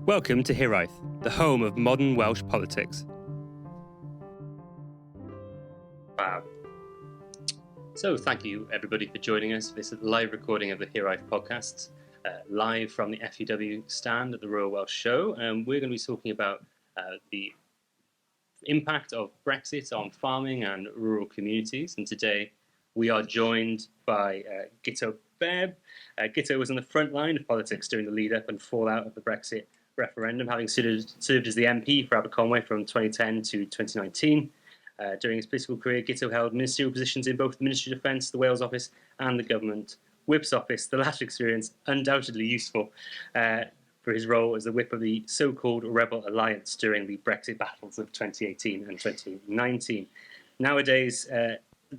Welcome to Hiraeth, the home of modern Welsh politics. Wow. So thank you everybody for joining us for this live recording of the Hiraeth podcast, live from the FUW stand at the Royal Welsh Show. We're going to be talking about the impact of Brexit on farming and rural communities. And today we are joined by Guto Bebb. Guto was on the front line of politics during the lead-up and fallout of the Brexit referendum, having served as the MP for Aberconwy from 2010 to 2019. During his political career, Guto held ministerial positions in both the Ministry of Defence, the Wales Office and the Government Whip's Office, the latter experience undoubtedly useful for his role as the whip of the so-called Rebel Alliance during the Brexit battles of 2018 and 2019. Nowadays,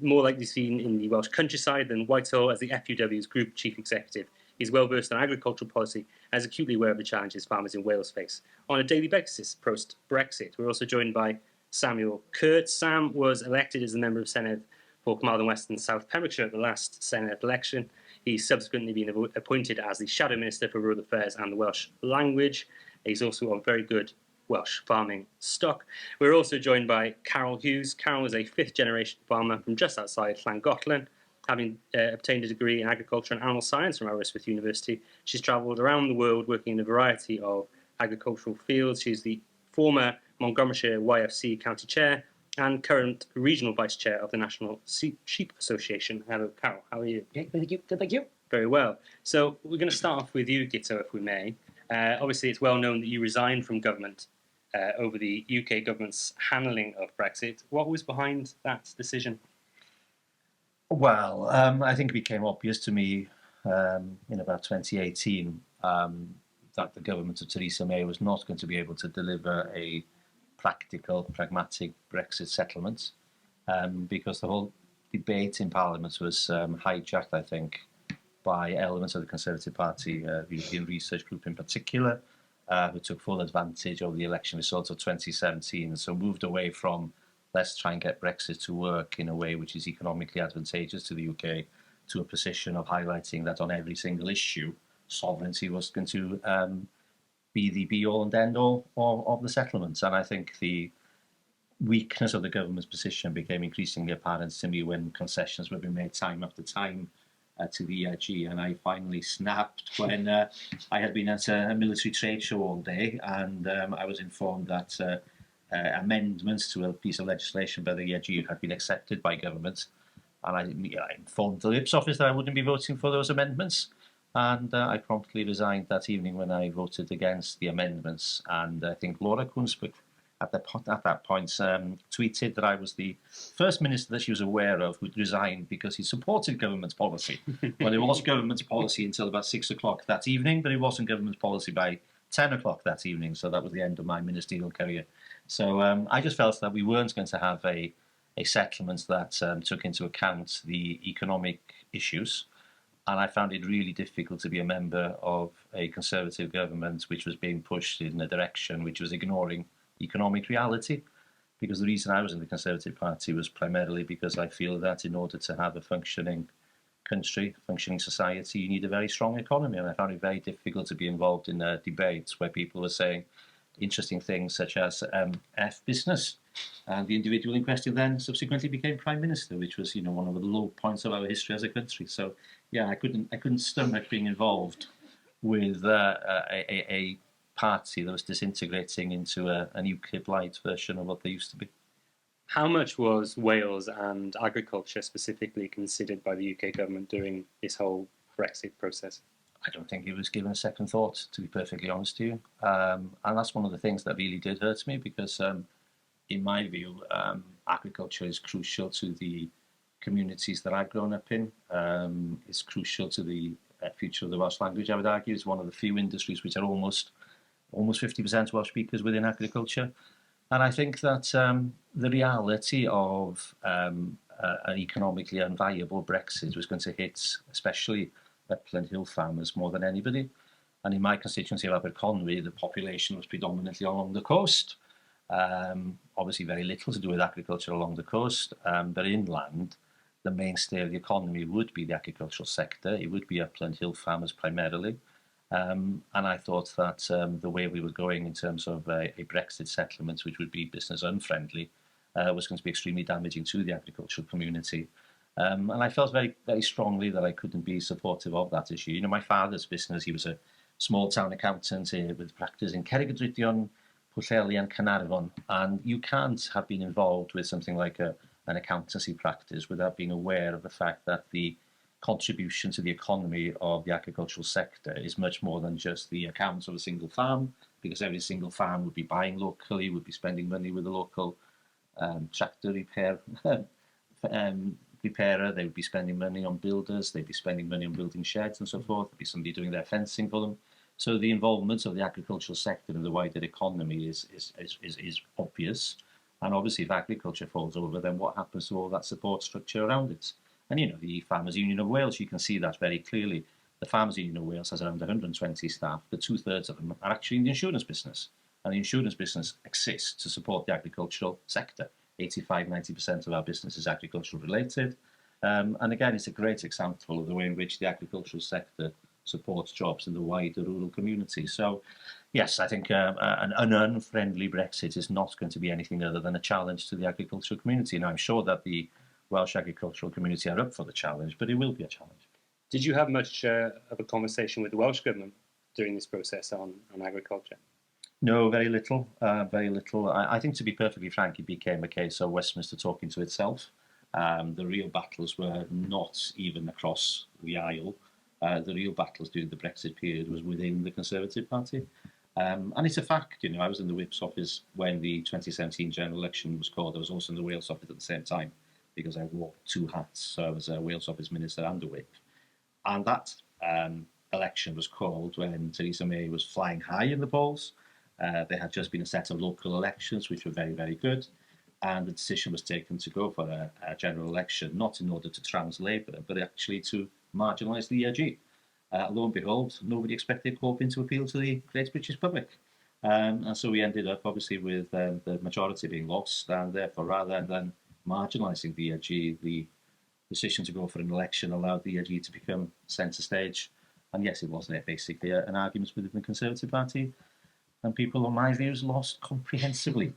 more likely seen in the Welsh countryside than Whitehall as the FUW's Group Chief Executive. He's well versed on agricultural policy and is acutely aware of the challenges farmers in Wales face on a daily basis post-Brexit. We're also joined by Samuel Curt. Sam was elected as a member of Senedd for Carmarthen West and South Pembrokeshire at the last Senedd election. He's subsequently been appointed as the Shadow Minister for Rural Affairs and the Welsh Language. He's also of very good Welsh farming stock. We're also joined by Caryl Hughes. Caryl is a fifth-generation farmer from just outside Llangollen. Having obtained a degree in agriculture and animal science from Aberconwy University, she's travelled around the world working in a variety of agricultural fields. She's the former Montgomeryshire YFC County Chair and current Regional Vice Chair of the National Sheep Association. Hello, Caryl. How are you? Okay, thank you. Good, thank you. Very well. So we're going to start off with you, Guto, if we may. Obviously, it's well known that you resigned from government over the UK government's handling of Brexit. What was behind that decision? Well, I think it became obvious to me in about 2018 that the government of Theresa May was not going to be able to deliver a practical, pragmatic Brexit settlement because the whole debate in Parliament was hijacked, I think, by elements of the Conservative Party, the European Research Group in particular, who took full advantage of the election results of 2017 and so moved away from let's try and get Brexit to work in a way which is economically advantageous to the UK, to a position of highlighting that on every single issue, sovereignty was going to be the be-all and end-all of the settlements. And I think the weakness of the government's position became increasingly apparent to me when concessions were being made time after time to the ERG, and I finally snapped when I had been at a military trade show all day, and I was informed that amendments to a piece of legislation by the ERG had been accepted by government, and I informed the Whip's Office that I wouldn't be voting for those amendments, and I promptly resigned that evening when I voted against the amendments. And I think Laura Kunsberg at that point tweeted that I was the first minister that she was aware of who'd resigned because he supported government policy. Well, it was government policy until about 6 o'clock that evening, but it wasn't government policy by 10 o'clock that evening, so that was the end of my ministerial career. So I just felt that we weren't going to have a settlement that took into account the economic issues, and I found it really difficult to be a member of a Conservative government which was being pushed in a direction which was ignoring economic reality, because the reason I was in the Conservative Party was primarily because I feel that in order to have a functioning country, functioning society, you need a very strong economy, and I found it very difficult to be involved in debates where people were saying interesting things such as F business, and the individual in question then subsequently became Prime Minister, which was one of the low points of our history as a country. So yeah, I couldn't stomach being involved with a party that was disintegrating into a UKIP light version of what they used to be. How much was Wales and agriculture specifically considered by the UK government during this whole Brexit process? I don't think it was given a second thought, to be perfectly honest to you. And that's one of the things that really did hurt me, because in my view, agriculture is crucial to the communities that I've grown up in. It's crucial to the future of the Welsh language, I would argue. It's one of the few industries which are almost 50% Welsh speakers within agriculture. And I think that the reality of an economically unviable Brexit was going to hit especially upland hill farmers more than anybody. And in my constituency of Aberconwy, the population was predominantly along the coast. Obviously very little to do with agriculture along the coast, but inland, the mainstay of the economy would be the agricultural sector. It would be upland hill farmers primarily. And I thought that the way we were going in terms of a Brexit settlement, which would be business unfriendly, was going to be extremely damaging to the agricultural community. And I felt very, very strongly that I couldn't be supportive of that issue. You know, my father's business, he was a small town accountant with practice in Cerrig-y-Drudion, Pwllheli and Carmarthen, and you can't have been involved with something like an accountancy practice without being aware of the fact that the contribution to the economy of the agricultural sector is much more than just the accounts of a single farm, because every single farm would be buying locally, would be spending money with a local tractor repairer, they would be spending money on builders, they'd be spending money on building sheds and so forth, there'd be somebody doing their fencing for them. So the involvement of the agricultural sector in the wider economy is obvious. And obviously if agriculture falls over, then what happens to all that support structure around it? And you know, the Farmers Union of Wales, you can see that very clearly. The Farmers Union of Wales has around 120 staff, but 2/3 of them are actually in the insurance business. And the insurance business exists to support the agricultural sector. 85–90% of our business is agricultural related. And again, it's a great example of the way in which the agricultural sector supports jobs in the wider rural community. So, yes, I think an unfriendly Brexit is not going to be anything other than a challenge to the agricultural community. And I'm sure that the Welsh agricultural community are up for the challenge, but it will be a challenge. Did you have much of a conversation with the Welsh Government during this process on agriculture? No, very little, very little. I think, to be perfectly frank, it became a case of Westminster talking to itself. The real battles were not even across the aisle. The real battles during the Brexit period was within the Conservative Party. And it's a fact, you know, I was in the Whip's office when the 2017 general election was called. I was also in the Wales office at the same time, because I wore two hats. So I was a Wales office minister and a Whip. And that election was called when Theresa May was flying high in the polls. There had just been a set of local elections, which were very, very good. And the decision was taken to go for a general election, not in order to trounce Labour, but actually to marginalise the ERG. Lo and behold, nobody expected Corbyn to appeal to the great British public. And so we ended up, obviously, with the majority being lost, and therefore, rather than marginalising the ERG, the decision to go for an election allowed the ERG to become centre stage. And yes, it was basically an argument within the Conservative Party, and people, on my views, lost comprehensively.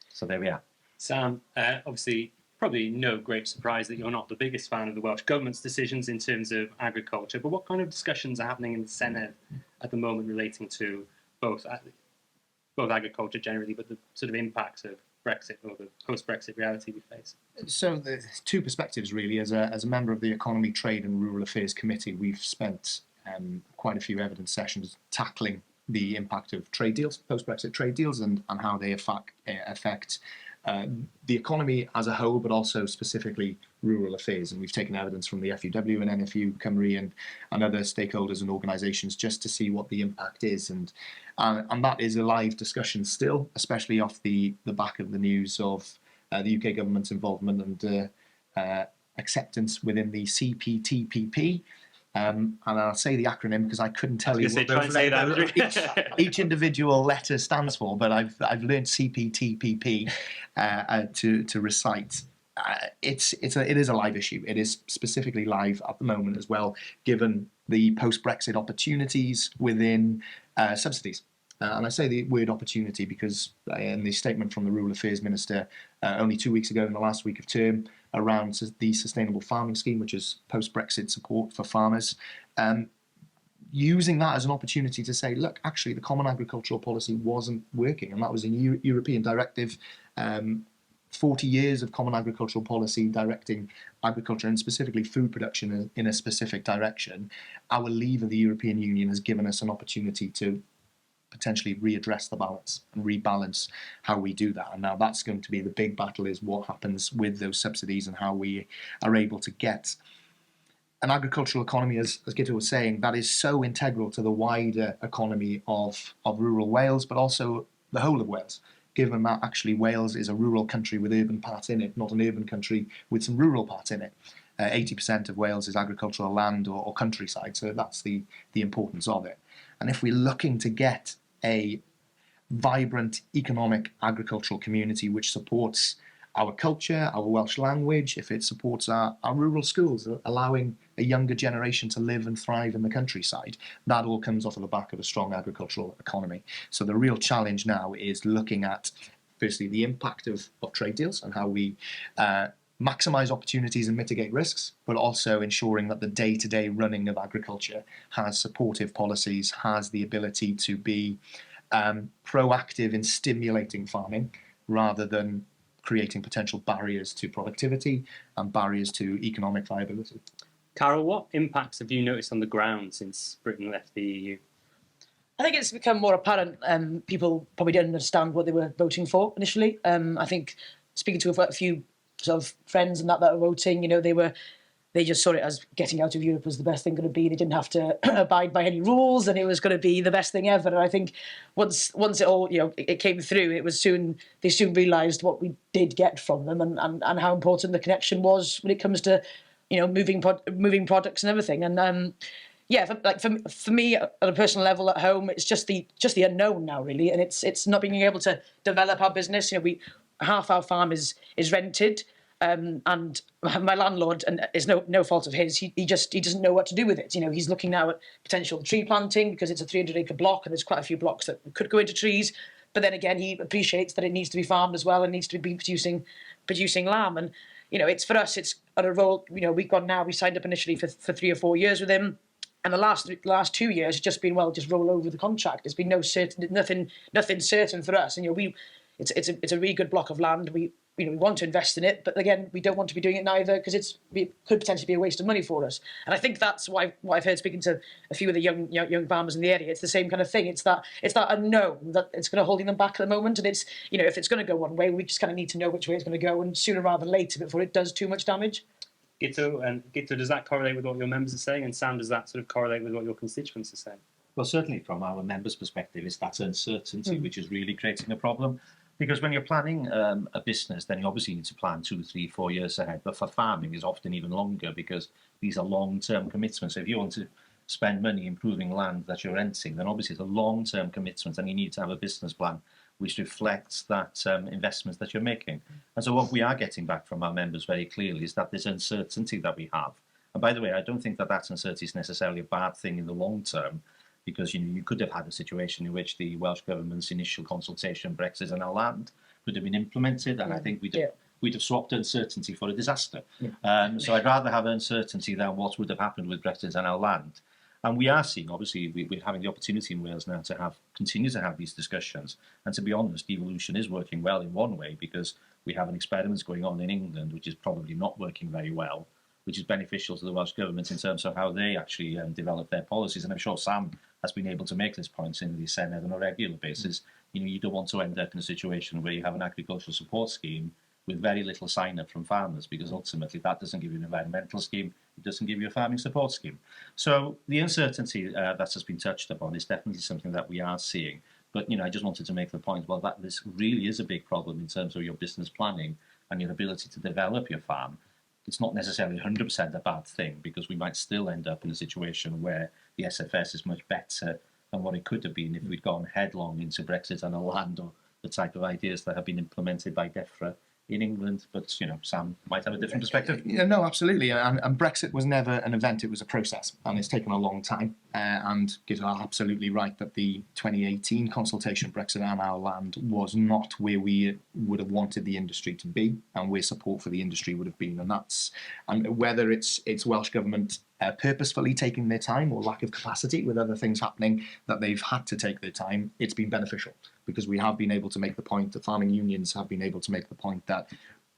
So there we are. Sam, obviously, probably no great surprise that you're not the biggest fan of the Welsh Government's decisions in terms of agriculture, but what kind of discussions are happening in the Senedd at the moment relating to both agriculture generally, but the sort of impact of Brexit or the post-Brexit reality we face? So the two perspectives, really. As a member of the Economy, Trade and Rural Affairs Committee, we've spent quite a few evidence sessions tackling the impact of trade deals, post-Brexit trade deals, and how they affect the economy as a whole, but also specifically rural affairs. And we've taken evidence from the FUW and NFU, Cymru, and other stakeholders and organisations just to see what the impact is. And that is a live discussion still, especially off the back of the news of the UK government's involvement and acceptance within the CPTPP. And I'll say the acronym because I couldn't tell you what each individual letter stands for, but I've learned CPTPP to recite. It is a live issue. It is specifically live at the moment as well, given the post-Brexit opportunities within subsidies. And I say the word opportunity because in the statement from the Rural Affairs Minister only 2 weeks ago in the last week of term around the Sustainable Farming Scheme, which is post-Brexit support for farmers, using that as an opportunity to say, look, actually the Common Agricultural Policy wasn't working, and that was a European directive, 40 years of Common Agricultural Policy directing agriculture and specifically food production in a specific direction. Our leave of the European Union has given us an opportunity to potentially readdress the balance and rebalance how we do that. And now that's going to be the big battle, is what happens with those subsidies and how we are able to get an agricultural economy, as Guto was saying, that is so integral to the wider economy of rural Wales, but also the whole of Wales, given that actually Wales is a rural country with urban parts in it, not an urban country with some rural parts in it. 80% of Wales is agricultural land or countryside, so that's the importance of it. And if we're looking to get a vibrant economic agricultural community which supports our culture, our Welsh language, if it supports our rural schools, allowing a younger generation to live and thrive in the countryside, that all comes off of the back of a strong agricultural economy. So the real challenge now is looking at, firstly, the impact of trade deals and how we maximise opportunities and mitigate risks, but also ensuring that the day-to-day running of agriculture has supportive policies, has the ability to be proactive in stimulating farming rather than creating potential barriers to productivity and barriers to economic viability. Caryl, what impacts have you noticed on the ground since Britain left the EU? I think it's become more apparent. People probably didn't understand what they were voting for initially. I think speaking to a few sort of friends and that were voting, they just saw it as getting out of Europe was the best thing going to be. They didn't have to abide by any rules, and it was going to be the best thing ever. And I think once it all it came through, they soon realised what we did get from them and how important the connection was when it comes to moving products and everything. And for me on a personal level at home, it's just the unknown now really, and it's not being able to develop our business. Half our farm is rented. And my landlord, and it's no fault of his, he doesn't know what to do with it. He's looking now at potential tree planting because it's a 300-acre block and there's quite a few blocks that could go into trees. But then again, he appreciates that it needs to be farmed as well and needs to be producing lamb. And it's for us, it's on a roll. We signed up initially for 3 or 4 years with him. And the last 2 years, it's just been just roll over the contract. There's been nothing certain for us. And it's a really good block of land. We want to invest in it, but again, we don't want to be doing it neither because it could potentially be a waste of money for us. And I think that's what I've heard speaking to a few of the young farmers in the area. It's the same kind of thing. It's that unknown that it's going to holding them back at the moment. And it's if it's going to go one way, we just kind of need to know which way it's going to go, and sooner rather than later before it does too much damage. Guto, does that correlate with what your members are saying? And Sam, does that sort of correlate with what your constituents are saying? Well, certainly from our members' perspective, it's that uncertainty which is really creating a problem. Because when you're planning a business, then you obviously need to plan 2, 3, 4 years ahead. But for farming, it's often even longer because these are long-term commitments. So if you want to spend money improving land that you're renting, then obviously it's a long-term commitment, and you need to have a business plan which reflects that investments that you're making. And so what we are getting back from our members very clearly is that this uncertainty that we have. And by the way, I don't think that uncertainty is necessarily a bad thing in the long term, because you could have had a situation in which the Welsh Government's initial consultation, Brexit and our land, could have been implemented, and I think we'd have swapped uncertainty for a disaster. Yeah. So I'd rather have uncertainty than what would have happened with Brexit and our land. And we are seeing, obviously, we're having the opportunity in Wales now to continue to have these discussions. And to be honest, devolution is working well in one way, because we have an experiment going on in England, which is probably not working very well, which is beneficial to the Welsh Government in terms of how they actually develop their policies. And I'm sure Sam has been able to make this point in the Senedd on a regular basis. You don't want to end up in a situation where you have an agricultural support scheme with very little sign-up from farmers, because ultimately that doesn't give you an environmental scheme, it doesn't give you a farming support scheme. So the uncertainty that has been touched upon is definitely something that we are seeing. But I just wanted to make the point, well, that this really is a big problem in terms of your business planning and your ability to develop your farm. It's not necessarily 100% a bad thing, because we might still end up in a situation where the SFS is much better than what it could have been if we'd gone headlong into Brexit and a land, or the type of ideas that have been implemented by DEFRA in England. But Sam might have a different perspective. No, absolutely. And Brexit was never an event; it was a process, and it's taken a long time. And Guto are absolutely right that the 2018 consultation, Brexit and our land, was not where we would have wanted the industry to be, and where support for the industry would have been. And whether it's Welsh Government purposefully taking their time, or lack of capacity with other things happening, that they've had to take their time, it's been beneficial, because we have been able to make the point, the farming unions have been able to make the point that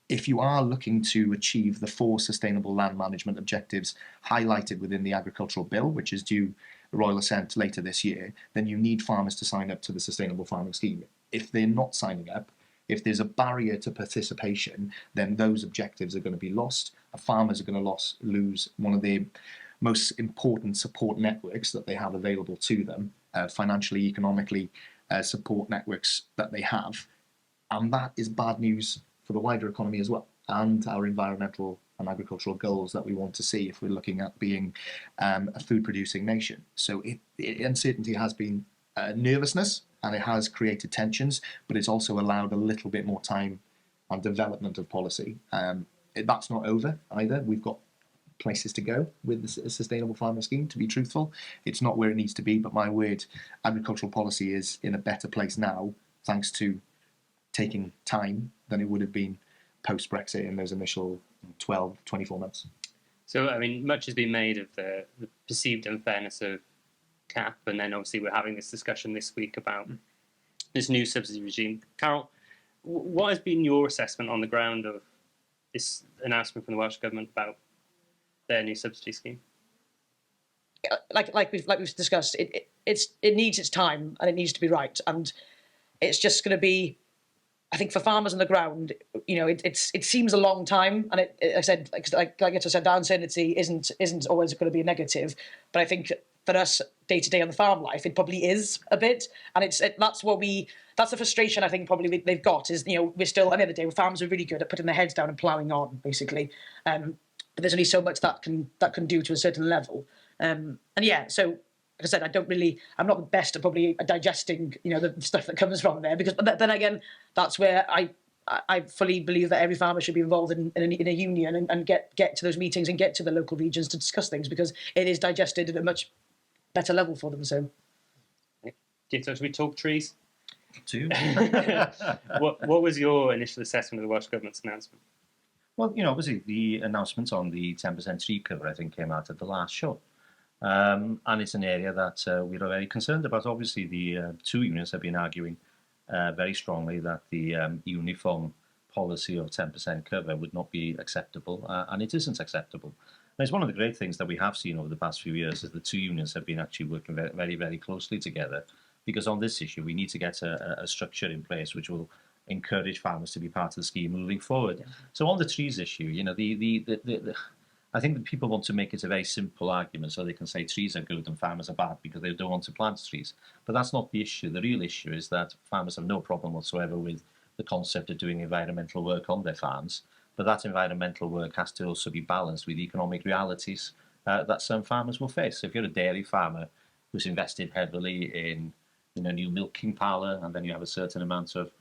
if you are looking to achieve the 4 sustainable land management objectives highlighted within the agricultural bill, which is due royal assent later this year, then you need farmers to sign up to the sustainable farming scheme. If they're not signing up, if there's a barrier to participation, then those objectives are going to be lost. Farmers are going to lose one of their most important support networks that they have available to them, financially, economically, support networks that they have. And that is bad news for the wider economy as well, and our environmental and agricultural goals that we want to see if we're looking at being a food-producing nation. So uncertainty has been nervousness, and it has created tensions, but it's also allowed a little bit more time and development of policy. That's not over either. We've got places to go with the sustainable farming scheme, to be truthful. It's not where it needs to be, but my word, agricultural policy is in a better place now, thanks to taking time than it would have been post-Brexit in those initial 12, 24 months. So, I mean, much has been made of the perceived unfairness of CAP, and then obviously we're having this discussion this week about this new subsidy regime. Caryl, what has been your assessment on the ground of this announcement from the Welsh Government about their new subsidy scheme? Like we've discussed, it needs its time and it needs to be right, and it's just going to be, I think, for farmers on the ground, you know, it seems a long time, and I said, like Guto said, the uncertainty isn't always going to be a negative, but I think for us day to day on the farm life, it probably is a bit, and that's the frustration I think probably they've got is, you know, we're still, at the end of the day, farmers are really good at putting their heads down and ploughing on, basically, but there's only so much that can do to a certain level, and yeah, so like I said, I'm not the best at probably digesting, you know, the stuff that comes from there, because but then again, that's where I fully believe that every farmer should be involved in a union and get to those meetings and get to the local regions to discuss things, because it is digested at a much better level for them. So, Guto, should we talk trees? Too. What was your initial assessment of the Welsh Government's announcement? Well, you know, obviously the announcement on the 10% tree cover, I think, came out at the last show. And it's an area that we're very concerned about. Obviously, the two unions have been arguing very strongly that the uniform policy of 10% cover would not be acceptable, and it isn't acceptable. And it's one of the great things that we have seen over the past few years is the two unions have been actually working very, very, very closely together, because on this issue we need to get a structure in place which will encourage farmers to be part of the scheme moving forward. Yeah. So on the trees issue, you know, I think that people want to make it a very simple argument so they can say trees are good and farmers are bad because they don't want to plant trees. But that's not the issue. The real issue is that farmers have no problem whatsoever with the concept of doing environmental work on their farms. But that environmental work has to also be balanced with economic realities that some farmers will face. So if you're a dairy farmer who's invested heavily in a new milking parlour, and then you have a certain amount of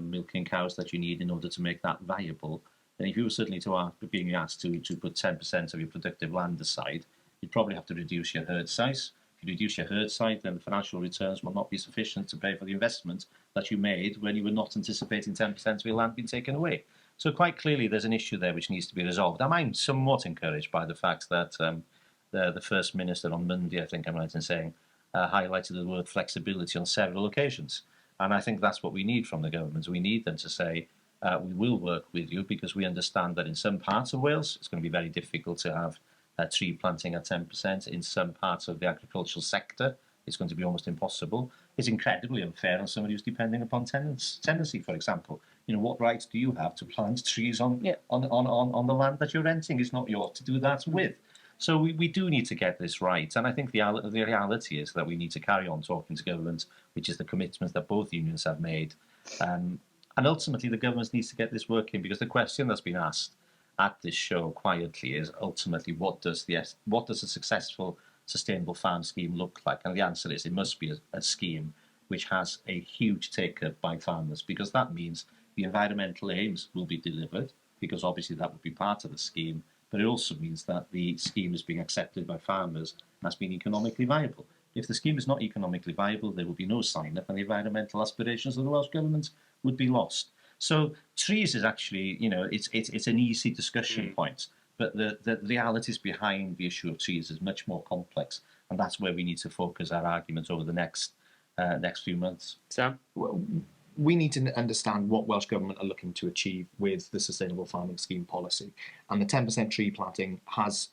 milking cows that you need in order to make that viable, then if you were suddenly being asked to put 10% of your productive land aside, you'd probably have to reduce your herd size. If you reduce your herd size, then the financial returns will not be sufficient to pay for the investment that you made when you were not anticipating 10% of your land being taken away. So quite clearly there's an issue there which needs to be resolved. I'm somewhat encouraged by the fact that the First Minister on Monday, I think I'm right in saying, highlighted the word flexibility on several occasions. And I think that's what we need from the government. We need them to say, we will work with you, because we understand that in some parts of Wales it's going to be very difficult to have tree planting at 10%. In some parts of the agricultural sector it's going to be almost impossible. It's incredibly unfair on somebody who's depending upon tenancy, for example. You know, what rights do you have to plant trees on the land that you're renting? It's not yours to do that with. So we do need to get this right, and I think the reality is that we need to carry on talking to government, which is the commitment that both unions have made. And ultimately, the government needs to get this working, because the question that's been asked at this show quietly is ultimately what does a successful sustainable farm scheme look like? And the answer is it must be a scheme which has a huge take-up by farmers, because that means the environmental aims will be delivered, because obviously that would be part of the scheme, but it also means that the scheme is being accepted by farmers and has been economically viable. If the scheme is not economically viable, there will be no sign-up, and the environmental aspirations of the Welsh Government would be lost. So trees is actually, you know, it's an easy discussion point, but the realities behind the issue of trees is much more complex, and that's where we need to focus our arguments over the next few months. Sam? We need to understand what Welsh Government are looking to achieve with the Sustainable Farming Scheme policy. And the 10% tree planting has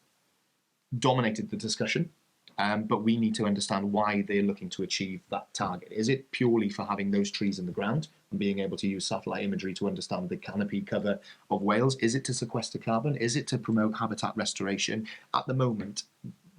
dominated the discussion, but we need to understand why they're looking to achieve that target. Is it purely for having those trees in the ground and being able to use satellite imagery to understand the canopy cover of Wales? Is it to sequester carbon? Is it to promote habitat restoration? At the moment,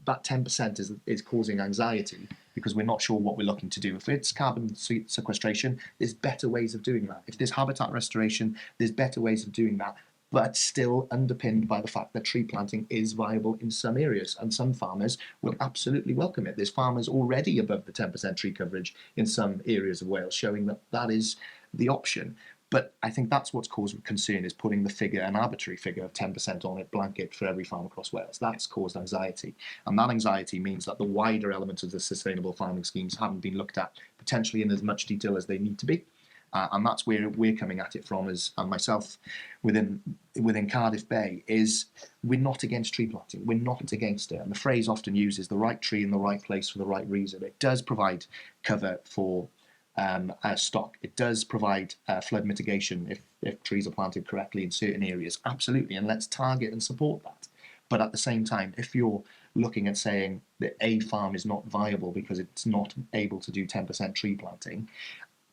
that 10% is causing anxiety, because we're not sure what we're looking to do. If it's carbon sequestration, there's better ways of doing that. If there's habitat restoration, there's better ways of doing that, but still underpinned by the fact that tree planting is viable in some areas, and some farmers will absolutely welcome it. There's farmers already above the 10% tree coverage in some areas of Wales, showing that that is the option. But I think that's what's caused concern, is putting the figure, an arbitrary figure of 10% on it, blanket for every farm across Wales. That's caused anxiety. And that anxiety means that the wider elements of the sustainable farming schemes haven't been looked at potentially in as much detail as they need to be. And that's where we're coming at it from, and myself within Cardiff Bay, is we're not against tree planting. We're not against it. And the phrase often used is the right tree in the right place for the right reason. It does provide cover for stock. It does provide flood mitigation if trees are planted correctly in certain areas. Absolutely, and let's target and support that. But at the same time, if you're looking at saying that a farm is not viable because it's not able to do 10% tree planting,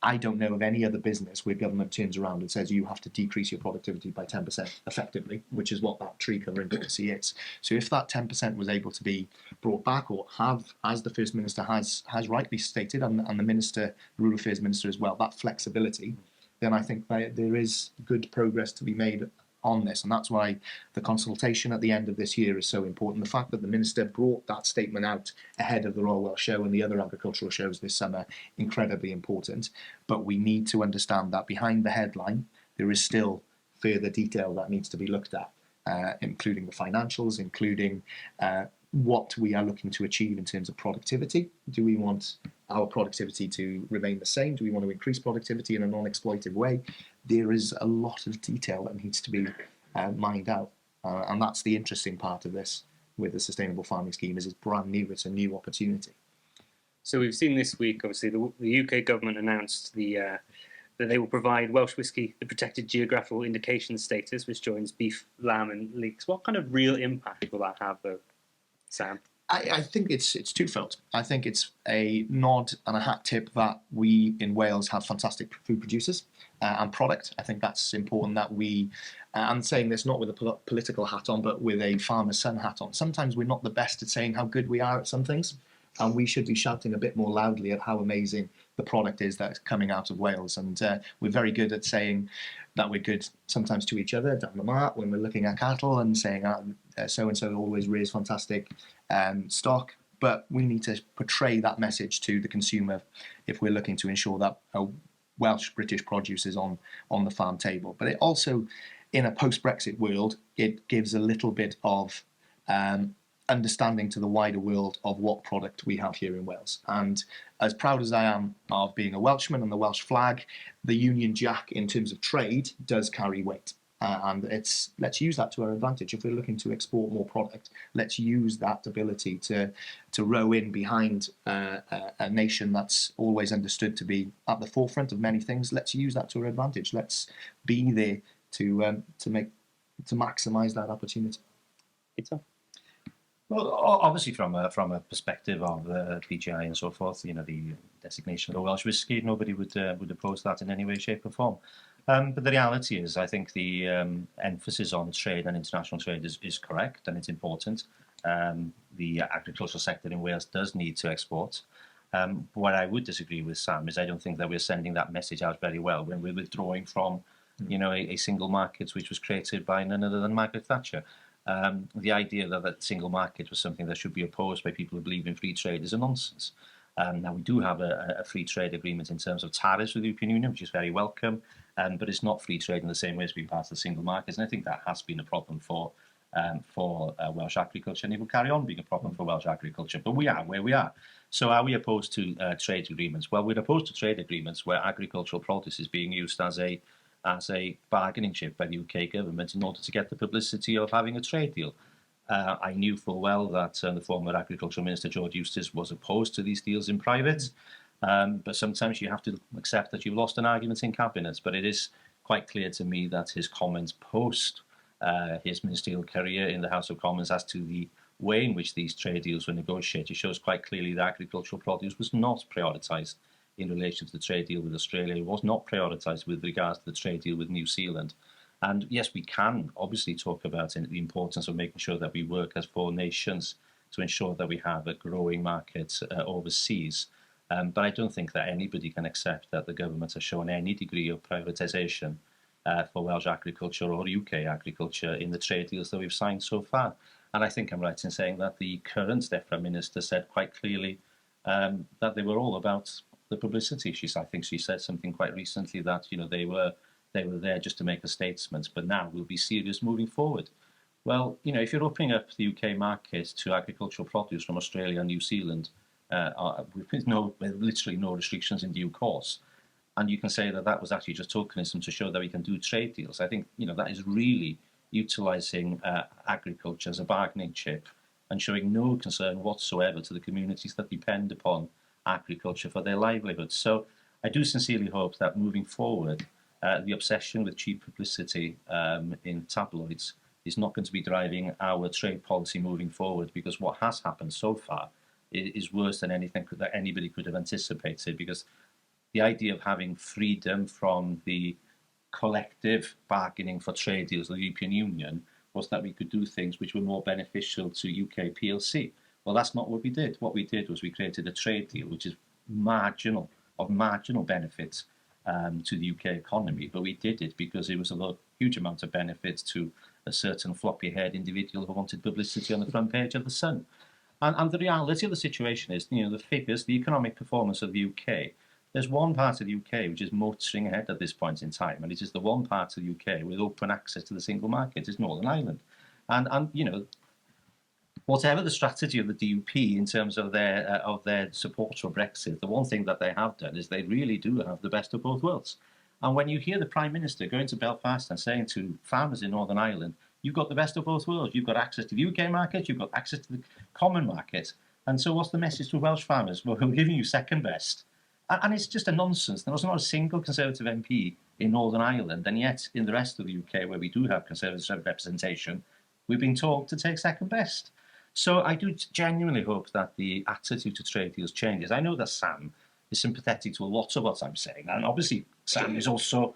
I don't know of any other business where government turns around and says you have to decrease your productivity by 10% effectively, which is what that tree cover policy is. So if that 10% was able to be brought back, or have, as the First Minister has rightly stated, and the Minister, the Rural Affairs Minister as well, that flexibility, then I think there is good progress to be made on this, and that's why the consultation at the end of this year is so important. The fact that the Minister brought that statement out ahead of the Royal Welsh Show and the other agricultural shows this summer, incredibly important. But we need to understand that behind the headline there is still further detail that needs to be looked at, including the financials, including what we are looking to achieve in terms of productivity. Do we want our productivity to remain the same? Do we want to increase productivity in a non-exploitive way? There is a lot of detail that needs to be mined out. And that's the interesting part of this with the Sustainable Farming Scheme, is it's brand new, it's a new opportunity. So we've seen this week, obviously, the UK government announced that they will provide Welsh whisky the protected geographical indication status, which joins beef, lamb and leeks. What kind of real impact will that have, though, Sam? I think it's twofold. I think it's a nod and a hat tip that we in Wales have fantastic food producers and product. I think that's important that we, I'm saying this not with a political hat on, but with a farmer's son hat on. Sometimes we're not the best at saying how good we are at some things, and we should be shouting a bit more loudly at how amazing the product is that's coming out of Wales. And we're very good at saying that we're good sometimes to each other down the mart when we're looking at cattle and saying so-and-so always rears fantastic stock. But we need to portray that message to the consumer if we're looking to ensure that Welsh British produce is on the farm table. But it also, in a post-Brexit world, it gives a little bit of understanding to the wider world of what product we have here in Wales. And as proud as I am of being a Welshman and the Welsh flag, the Union Jack in terms of trade does carry weight. And let's use that to our advantage. If we're looking to export more product, let's use that ability to row in behind a nation that's always understood to be at the forefront of many things. Let's use that to our advantage. Let's be there to maximise that opportunity. Peter? Well, obviously from a perspective of PGI and so forth, the designation of the Welsh whisky, nobody would oppose that in any way, shape or form. But the reality is, I think the emphasis on trade and international trade is correct, and it's important. The agricultural sector in Wales does need to export. What I would disagree with Sam is I don't think that we're sending that message out very well when we're withdrawing from, a single market which was created by none other than Margaret Thatcher. The idea that single market was something that should be opposed by people who believe in free trade is a nonsense. Now, we do have a free trade agreement in terms of tariffs with the European Union, which is very welcome, but it's not free trade in the same way as being part of the single market, and I think that has been a problem for Welsh agriculture, and it will carry on being a problem for Welsh agriculture, but we are where we are. So are we opposed to trade agreements? Well, we're opposed to trade agreements where agricultural produce is being used as a bargaining chip by the UK government in order to get the publicity of having a trade deal. I knew full well that the former Agricultural Minister, George Eustace, was opposed to these deals in private, but sometimes you have to accept that you've lost an argument in Cabinet. But it is quite clear to me that his comments post his ministerial career in the House of Commons as to the way in which these trade deals were negotiated shows quite clearly that agricultural produce was not prioritised in relation to the trade deal with Australia. It was not prioritised with regards to the trade deal with New Zealand. And yes, we can obviously talk about the importance of making sure that we work as four nations to ensure that we have a growing market overseas. But I don't think that anybody can accept that the government has shown any degree of privatisation for Welsh agriculture or UK agriculture in the trade deals that we've signed so far. And I think I'm right in saying that the current DEFRA Minister said quite clearly that they were all about the publicity. I think she said something quite recently that they were they were there just to make a statement, but now we'll be serious moving forward. Well, if you're opening up the UK market to agricultural produce from Australia and New Zealand with literally no restrictions in due course, and you can say that was actually just tokenism to show that we can do trade deals, I think that is really utilising agriculture as a bargaining chip and showing no concern whatsoever to the communities that depend upon agriculture for their livelihoods. So I do sincerely hope that moving forward, the obsession with cheap publicity in tabloids is not going to be driving our trade policy moving forward, because what has happened so far is worse than anything that anybody could have anticipated, because the idea of having freedom from the collective bargaining for trade deals of the European Union was that we could do things which were more beneficial to UK PLC. Well, that's not what we did. What we did was we created a trade deal which is marginal benefit to the UK economy, but we did it because it was a huge amount of benefit to a certain floppy-haired individual who wanted publicity on the front page of the Sun. And the reality of the situation is, the figures, the economic performance of the UK, there's one part of the UK which is motoring ahead at this point in time, and it is the one part of the UK with open access to the single market, is Northern Ireland. And whatever the strategy of the DUP in terms of their support for Brexit, the one thing that they have done is they really do have the best of both worlds. And when you hear the Prime Minister going to Belfast and saying to farmers in Northern Ireland, you've got the best of both worlds, you've got access to the UK market, you've got access to the common market, and so what's the message to Welsh farmers? Well, we're giving you second best. And it's just a nonsense. There was not a single Conservative MP in Northern Ireland, and yet in the rest of the UK, where we do have Conservative representation, we've been told to take second best. So I do genuinely hope that the attitude to trade deals changes. I know that Sam is sympathetic to a lot of what I'm saying, and obviously Sam is also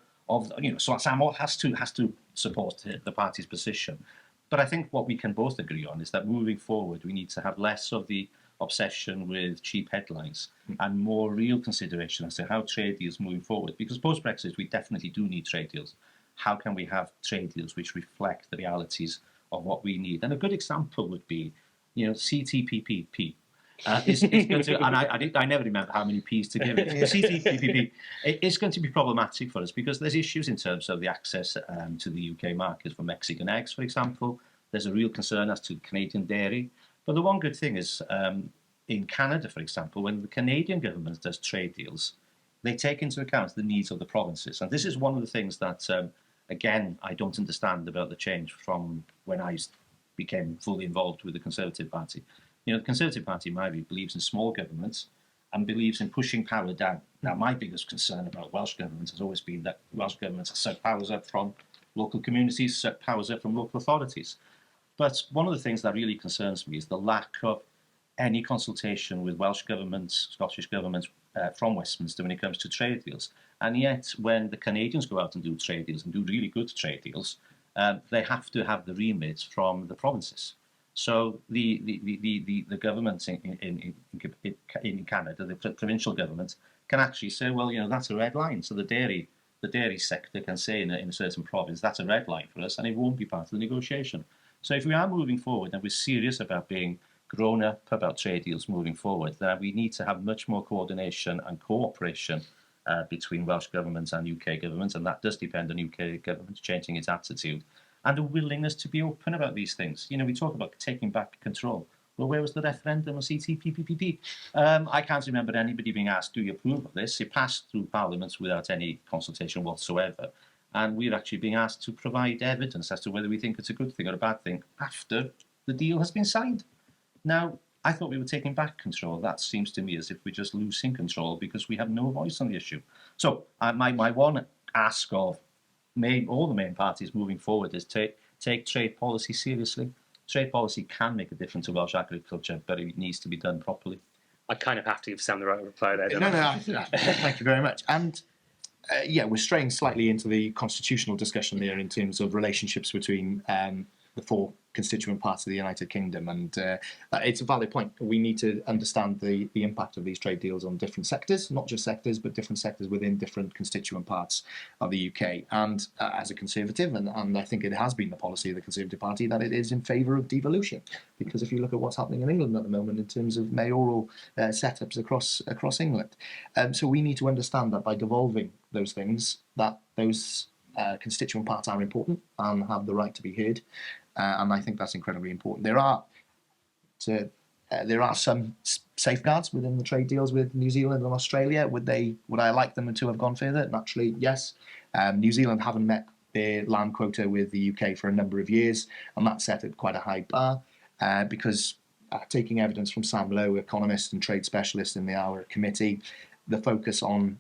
so Sam has to support the party's position. But I think what we can both agree on is that moving forward, we need to have less of the obsession with cheap headlines and more real consideration as to how trade deals moving forward. Because post-Brexit, we definitely do need trade deals. How can we have trade deals which reflect the realities of what we need? And a good example would be, CTPPP. It's going to, and I never remember how many P's to give it. CTPPP is going to be problematic for us because there's issues in terms of the access to the UK market for Mexican eggs, for example. There's a real concern as to Canadian dairy. But the one good thing is, in Canada, for example, when the Canadian government does trade deals, they take into account the needs of the provinces. And this is one of the things that, again, I don't understand about the change from when I became fully involved with the Conservative Party. The Conservative Party, in my view, believes in small governments and believes in pushing power down. Now, my biggest concern about Welsh Government has always been that Welsh Government has sucked powers up from local communities, sucked powers up from local authorities. But one of the things that really concerns me is the lack of any consultation with Welsh Government, Scottish Government from Westminster when it comes to trade deals. And yet, when the Canadians go out and do trade deals and do really good trade deals, they have to have the remit from the provinces. So the government in Canada, the provincial government, can actually say, well, that's a red line. So the dairy sector can say in a certain province, that's a red line for us, and it won't be part of the negotiation. So if we are moving forward and we're serious about being grown up about trade deals moving forward, then we need to have much more coordination and cooperation between Welsh Government and UK Government, and that does depend on UK Government changing its attitude and a willingness to be open about these things. We talk about taking back control. Well, where was the referendum on CTPPP? I can't remember anybody being asked, do you approve of this? It passed through Parliament without any consultation whatsoever. And we're actually being asked to provide evidence as to whether we think it's a good thing or a bad thing after the deal has been signed. Now, I thought we were taking back control. That seems to me as if we're just losing control because we have no voice on the issue. So my one ask of all the main parties moving forward is take trade policy seriously. Trade policy can make a difference to Welsh agriculture, but it needs to be done properly. I kind of have to give Sam the right reply there, don't I? No, thank you very much. And we're straying slightly into the constitutional discussion there in terms of relationships between the four constituent parts of the United Kingdom, and it's a valid point. We need to understand the impact of these trade deals on different sectors, not just sectors, but different sectors within different constituent parts of the UK. And as a Conservative, and I think it has been the policy of the Conservative Party, that it is in favour of devolution. Because if you look at what's happening in England at the moment in terms of mayoral setups across England, so we need to understand that by devolving those things, that those constituent parts are important and have the right to be heard, and I think that's incredibly important. There are some safeguards within the trade deals with New Zealand and Australia. Would I like them to have gone further? Naturally, yes. New Zealand haven't met their land quota with the UK for a number of years, and that set at quite a high bar because taking evidence from Sam Lowe, economist and trade specialist in our committee, the focus on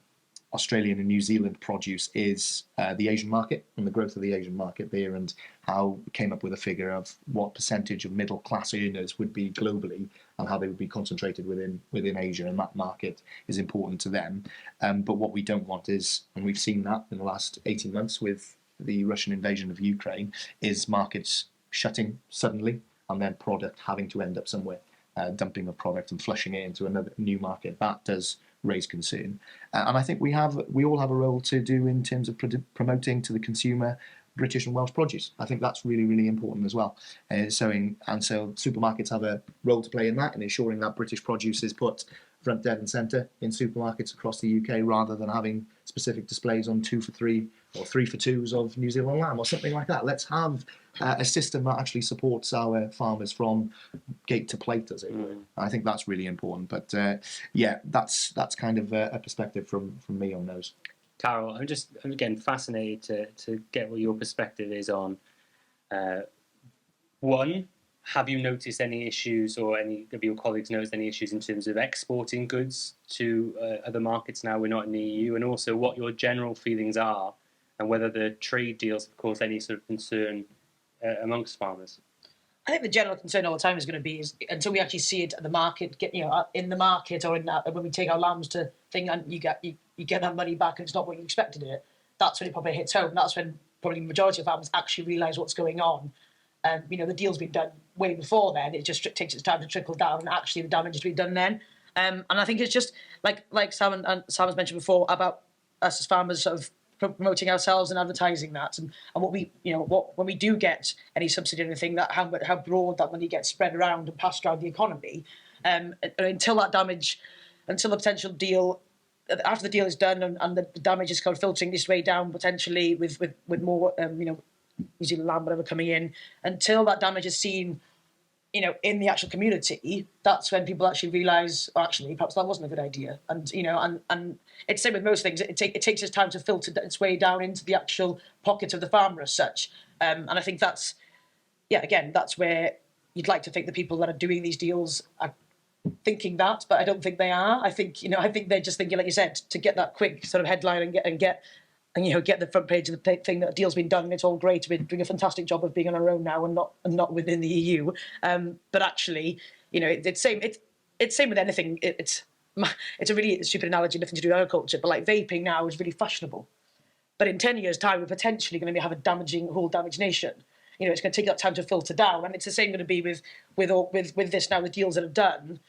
Australian and New Zealand produce is the Asian market and the growth of the Asian market there, and how we came up with a figure of what percentage of middle class earners would be globally and how they would be concentrated within Asia, and that market is important to them. But what we don't want is, and we've seen that in the last 18 months with the Russian invasion of Ukraine, is markets shutting suddenly and then product having to end up somewhere, dumping a product and flushing it into another new market. That does raise concern, and I think we all have a role to do in terms of promoting to the consumer British and Welsh produce. I think that's really, really important as well. So supermarkets have a role to play in that, and ensuring that British produce is put front, dead and centre in supermarkets across the UK, rather than having specific displays on 2 for 3 or 3 for 2s of New Zealand lamb or something like that. Let's have a system that actually supports our farmers from gate to plate, as it were. I think that's really important. But that's kind of a perspective from me on those. Caryl, I'm again fascinated to get what your perspective is on one. Have you noticed any issues, or any of your colleagues noticed any issues in terms of exporting goods to other markets now we're not in the EU? And also what your general feelings are, and whether the trade deals have caused any sort of concern amongst farmers? I think the general concern all the time is going to be is until we actually see it at the market, in the market, or when we take our lambs to thing and you get that money back and it's not what you expected it. That's when it probably hits home. That's when probably the majority of farmers actually realise what's going on. The deal's been done way before then. It just takes its time to trickle down, and actually the damage has been done then. And I think it's just like Sam has mentioned before about us as farmers sort of promoting ourselves and advertising that, and what we when we do get any subsidy or anything, that how broad that money gets spread around and passed around the economy, until the potential deal, after the deal is done and the damage is kind of filtering its way down potentially with more New Zealand lamb, whatever, coming in, until that damage is seen, in the actual community, that's when people actually realise, actually, perhaps that wasn't a good idea. And and it's the same with most things. It takes its time to filter its way down into the actual pocket of the farmer as such. And I think that's where you'd like to think the people that are doing these deals are thinking that, but I don't think they are. I think they're just thinking, like you said, to get that quick sort of headline and get the front page of the thing that a deal's been done and it's all great. We're doing a fantastic job of being on our own now and not within the EU. But actually, it's same with anything. It's a really stupid analogy, nothing to do with agriculture, but like vaping now is really fashionable. But in 10 years' time, we're potentially going to have a whole damaged nation. It's going to take that time to filter down, and it's the same going to be with this now. The deals that are done,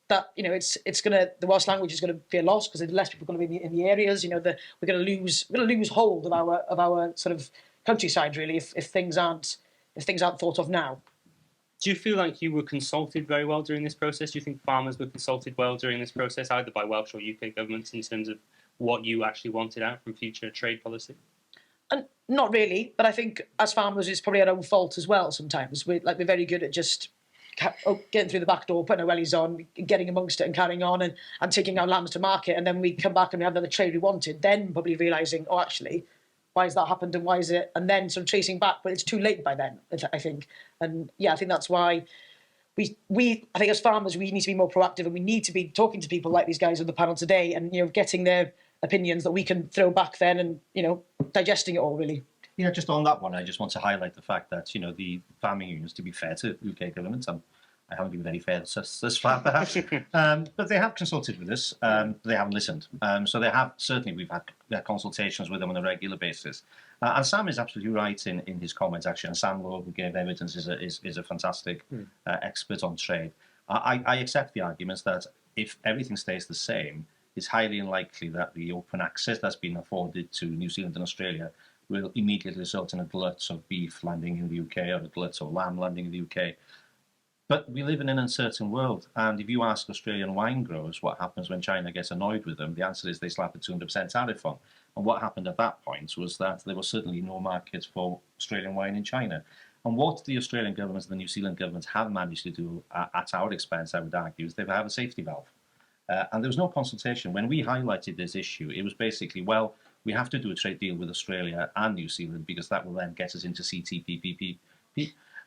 that it's going to, the Welsh language is going to be a loss because less people are going to be in the areas. We're going to lose hold of our sort of countryside really if things aren't thought of now. Do you feel like you were consulted very well during this process? Do you think farmers were consulted well during this process, either by Welsh or UK governments, in terms of what you actually wanted out from future trade policy? And not really, but I think as farmers, it's probably our own fault as well. Sometimes we're very good at just getting through the back door, putting our wellies on, getting amongst it and carrying on and taking our lambs to market, and then we come back and we have the trade we wanted, then probably realising, actually, why has that happened and why is it? And then sort of chasing back, but it's too late by then, I think. And I think that's why I think as farmers, we need to be more proactive, and we need to be talking to people like these guys on the panel today and, getting their opinions that we can throw back then and, digesting it all, really. Just on that one, I just want to highlight the fact that, the farming unions, to be fair to UK government, I haven't been very fair thus far, perhaps, but they have consulted with us, they haven't listened. So we've had consultations with them on a regular basis. And Sam is absolutely right in his comments, actually, and Sam Lowe, who gave evidence, is a fantastic expert on trade. I accept the arguments that if everything stays the same, it's highly unlikely that the open access that's been afforded to New Zealand and Australia will immediately result in a glut of beef landing in the UK or a glut of lamb landing in the UK. But we live in an uncertain world, and if you ask Australian wine growers what happens when China gets annoyed with them, the answer is they slap a 200% tariff on. And what happened at that point was that there was certainly no market for Australian wine in China. And what the Australian government and the New Zealand government have managed to do at our expense, I would argue, is they have a safety valve. And there was no consultation. When we highlighted this issue, it was basically, well, we have to do a trade deal with Australia and New Zealand because that will then get us into CTPPP.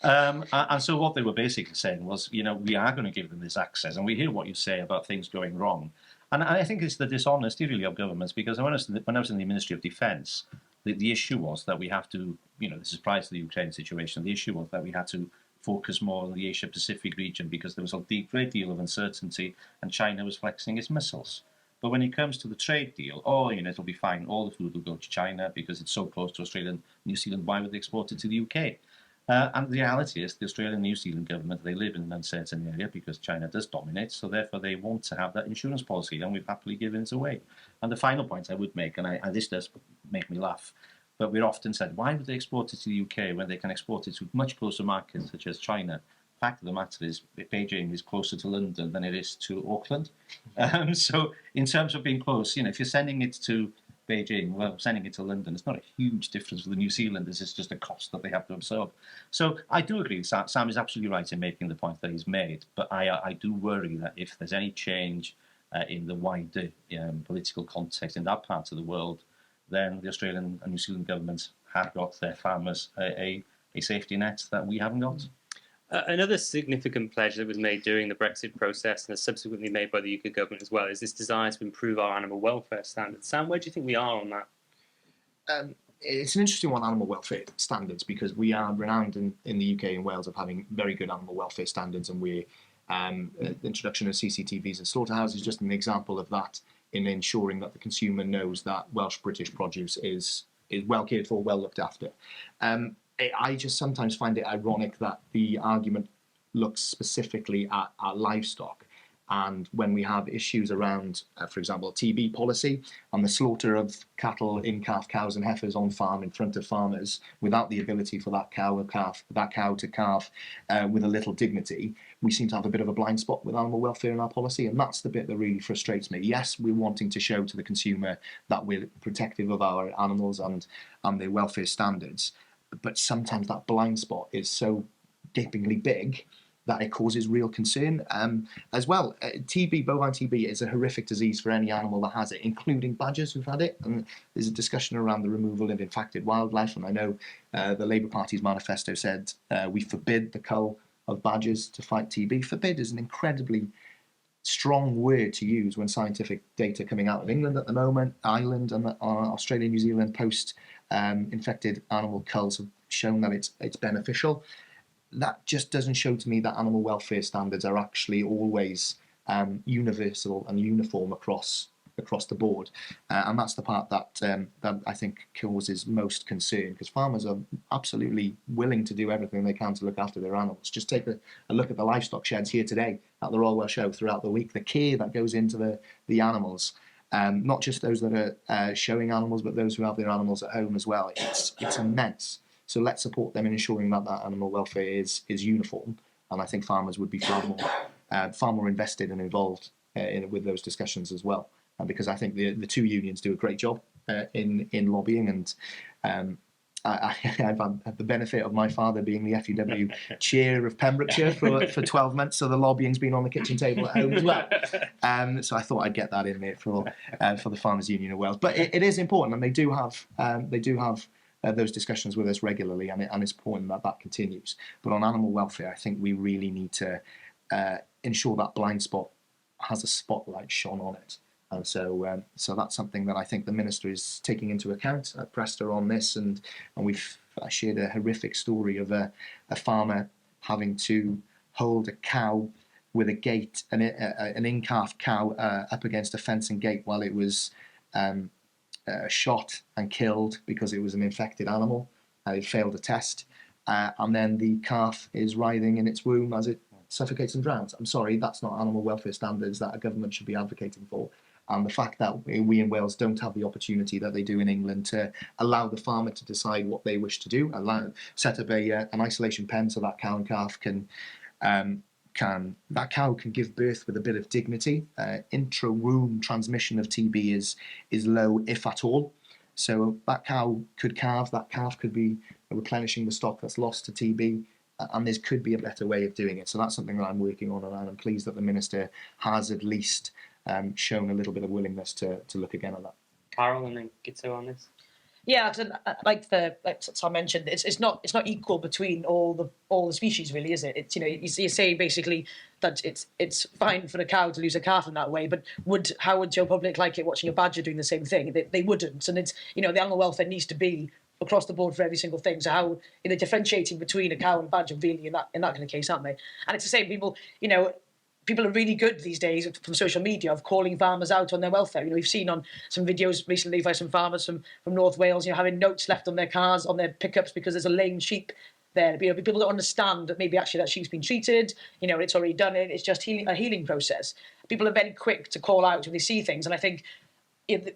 And so what they were basically saying was, we are going to give them this access. And we hear what you say about things going wrong. And I think it's the dishonesty, really, of governments, because when I was in the Ministry of Defence, the issue was that we have to, this is prior to the Ukraine situation, the issue was that we had to focus more on the Asia-Pacific region because there was a great deal of uncertainty and China was flexing its missiles. But when it comes to the trade deal, it'll be fine. All the food will go to China because it's so close to Australia and New Zealand. Why would they export it to the UK? And the reality is the Australian and New Zealand government, they live in an uncertain area because China does dominate, so therefore they want to have that insurance policy, and we've happily given it away. And the final point I would make, and this does make me laugh, but we're often said, why would they export it to the UK when they can export it to much closer markets such as China? The fact of the matter is Beijing is closer to London than it is to Auckland. So in terms of being close, if you're sending it to Beijing, well, sending it to London, it's not a huge difference for the New Zealanders, it's just a cost that they have to absorb. So I do agree, Sam is absolutely right in making the point that he's made, but I do worry that if there's any change in the wider political context in that part of the world, then the Australian and New Zealand governments have got their farmers a safety net that we haven't got. Another significant pledge that was made during the Brexit process and is subsequently made by the UK government as well is this desire to improve our animal welfare standards. Sam, where do you think we are on that? It's an interesting one, animal welfare standards, because we are renowned in the UK and Wales of having very good animal welfare standards, and the introduction of CCTVs in slaughterhouses is just an example of that, in ensuring that the consumer knows that Welsh-British produce is well cared for, well looked after. I just sometimes find it ironic that the argument looks specifically at livestock, and when we have issues around, for example, TB policy and the slaughter of cattle, in-calf cows and heifers on farm in front of farmers without the ability for that cow to calve with a little dignity, we seem to have a bit of a blind spot with animal welfare in our policy, and that's the bit that really frustrates me. Yes, we're wanting to show to the consumer that we're protective of our animals and their welfare standards, but sometimes that blind spot is so gapingly big that it causes real concern. As well, TB, bovine TB, is a horrific disease for any animal that has it, including badgers who've had it. And there's a discussion around the removal of infected wildlife, and I know the Labour Party's manifesto said we forbid the cull of badgers to fight TB. Forbid is an incredibly strong word to use when scientific data coming out of England at the moment, Ireland and Australia, New Zealand post-infected animal culls have shown that it's beneficial. That just doesn't show to me that animal welfare standards are actually always universal and uniform across the board, and that's the part that I think causes most concern, because farmers are absolutely willing to do everything they can to look after their animals. Just take a look at the livestock sheds here today at the Royal Welsh Show throughout the week, the care that goes into the animals, not just those that are showing animals, but those who have their animals at home as well. It's immense. So let's support them in ensuring that animal welfare is uniform, and I think farmers would be far more invested and involved with those discussions as well. Because I think the two unions do a great job in lobbying, and I've had the benefit of my father being the FUW chair of Pembrokeshire for 12 months, so the lobbying's been on the kitchen table at home as well. So I thought I'd get that in there for the Farmers Union of Wales. But it is important, and they do have those discussions with us regularly, and it's important that continues. But on animal welfare, I think we really need to ensure that blind spot has a spotlight shone on it. And so that's something that I think the Minister is taking into account. I pressed her on this, and I shared a horrific story of a farmer having to hold a cow with a gate, an in-calf cow up against a fence and gate while it was shot and killed because it was an infected animal. It failed a test, and then the calf is writhing in its womb as it suffocates and drowns. I'm sorry, that's not animal welfare standards that a government should be advocating for. And the fact that we in Wales don't have the opportunity that they do in England to allow the farmer to decide what they wish to do, set up an isolation pen so that cow and calf can that cow can give birth with a bit of dignity. Intra-womb transmission of TB is low, if at all. So that cow could calve, that calf could be replenishing the stock that's lost to TB, and there could be a better way of doing it. So that's something that I'm working on, and I'm pleased that the Minister has at least shown a little bit of willingness to look again at that. Caryl and then Guto on this. Yeah, like Sam mentioned, it's not equal between all the species, really, is it? It's, you know, you're saying basically that it's fine for a cow to lose a calf in that way, but how would Joe public like it watching a badger doing the same thing? They wouldn't, and it's, you know, the animal welfare needs to be across the board for every single thing. So how, you know, differentiating between a cow and a badger really in that kind of case, aren't they? And it's the same. People are really good these days from social media of calling farmers out on their welfare. You know, we've seen on some videos recently by some farmers from North Wales, you know, having notes left on their cars, on their pickups because there's a lame sheep there. You know, people don't understand that maybe actually that sheep's been treated. You know, it's already done it. It's just a healing process. People are very quick to call out when they see things, and I think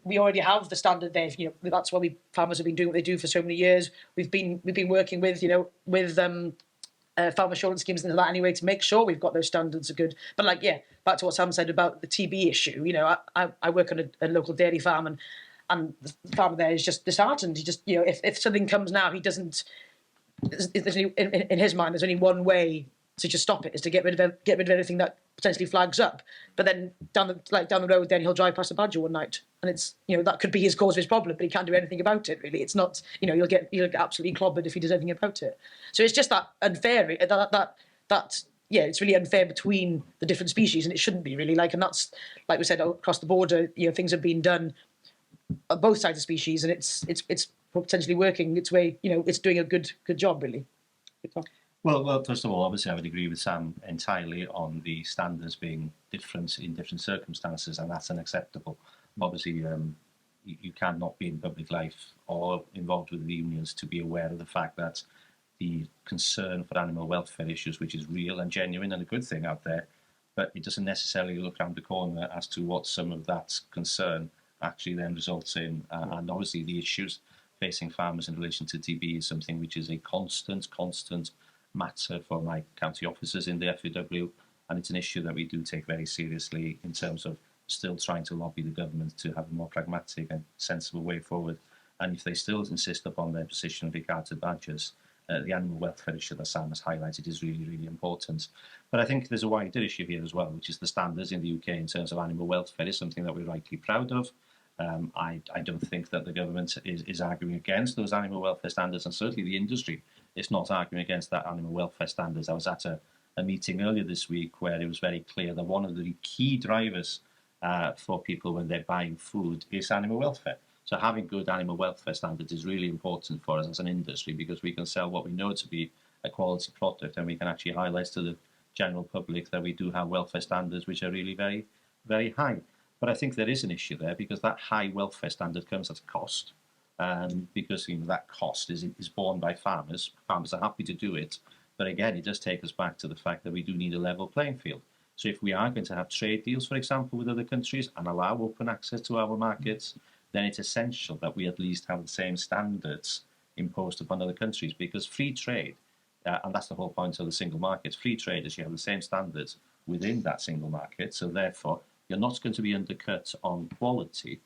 we already have the standard there. You know, that's why farmers have been doing what they do for so many years. We've been working with farm assurance schemes and that anyway to make sure we've got those standards are good. But back to what Sam said about the TB issue. You know, I work on a local dairy farm, and the farmer there is just disheartened. He just, you know, if something comes now, he doesn't. In his mind, there's only one way to just stop it, is to get rid of anything that potentially flags up. But then down the road, then he'll drive past a badger one night, and it's, you know, that could be his cause of his problem, but he can't do anything about it. Really, it's not, you know, you'll get absolutely clobbered if he does anything about it. So it's just that unfair. It's really unfair between the different species, and it shouldn't be really. And that's, like we said, across the border, you know, things have been done on both sides of species, and it's potentially working its way. You know, it's doing a good job, really. Well, first of all, obviously I would agree with Sam entirely on the standards being different in different circumstances, and that's unacceptable. Obviously, you cannot be in public life or involved with the unions to be aware of the fact that the concern for animal welfare issues, which is real and genuine and a good thing out there, but it doesn't necessarily look around the corner as to what some of that concern actually then results in. And obviously the issues facing farmers in relation to TB is something which is a constant matter for my county officers in the FAW, and it's an issue that we do take very seriously in terms of still trying to lobby the government to have a more pragmatic and sensible way forward. And if they still insist upon their position with regard to badgers, the animal welfare issue that Sam has highlighted is really, really important. But I think there's a wider issue here as well, which is the standards in the UK in terms of animal welfare is something that we're rightly proud of. I don't think that the government is arguing against those animal welfare standards, and certainly the industry is not arguing against that animal welfare standards. I was at a meeting earlier this week where it was very clear that one of the key drivers for people when they're buying food is animal welfare. So having good animal welfare standards is really important for us as an industry, because we can sell what we know to be a quality product, and we can actually highlight to the general public that we do have welfare standards which are really very, very high. But I think there is an issue there, because that high welfare standard comes at a cost. Because, you know, that cost is borne by farmers. Farmers are happy to do it, but again, it does take us back to the fact that we do need a level playing field. So if we are going to have trade deals, for example, with other countries and allow open access to our markets, then it's essential that we at least have the same standards imposed upon other countries, because free trade, and that's the whole point of the single market, free trade is you have the same standards within that single market, so therefore you're not going to be undercut on quality.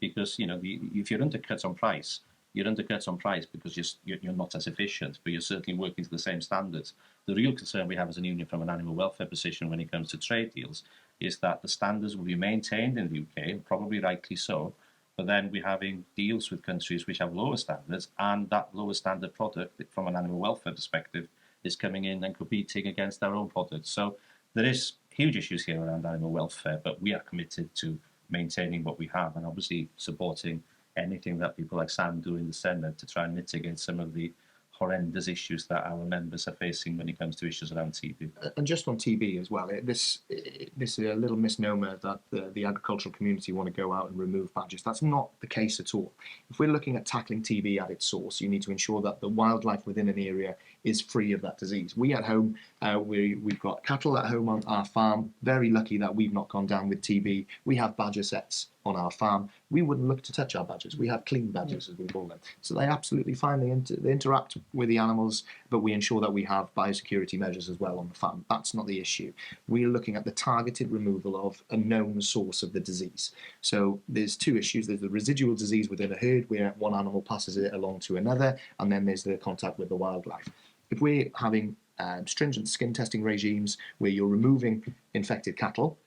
Because, you know, if you're undercut on price, you're undercut on price because you're not as efficient, but you're certainly working to the same standards. The real concern we have as a union from an animal welfare position when it comes to trade deals is that the standards will be maintained in the UK, probably rightly so, but then we're having deals with countries which have lower standards, and that lower standard product from an animal welfare perspective is coming in and competing against our own products. So there is huge issues here around animal welfare, but we are committed to maintaining what we have, and obviously supporting anything that people like Sam do in the Senedd to try and mitigate some of the horrendous issues that our members are facing when it comes to issues around TB. And just on TB as well, this is a little misnomer that the agricultural community want to go out and remove badgers. That's not the case at all. If we're looking at tackling TB at its source, you need to ensure that the wildlife within an area is free of that disease. We at home, we've got cattle at home on our farm. Very lucky that we've not gone down with TB. We have badger sets on our farm. We wouldn't look to touch our badgers. We have clean badgers, as we call them. So they're absolutely fine. They interact with the animals, but we ensure that we have biosecurity measures as well on the farm. That's not the issue. We're looking at the targeted removal of a known source of the disease. So there's two issues. There's the residual disease within a herd, where one animal passes it along to another, and then there's the contact with the wildlife. If we're having stringent skin testing regimes where you're removing infected cattle,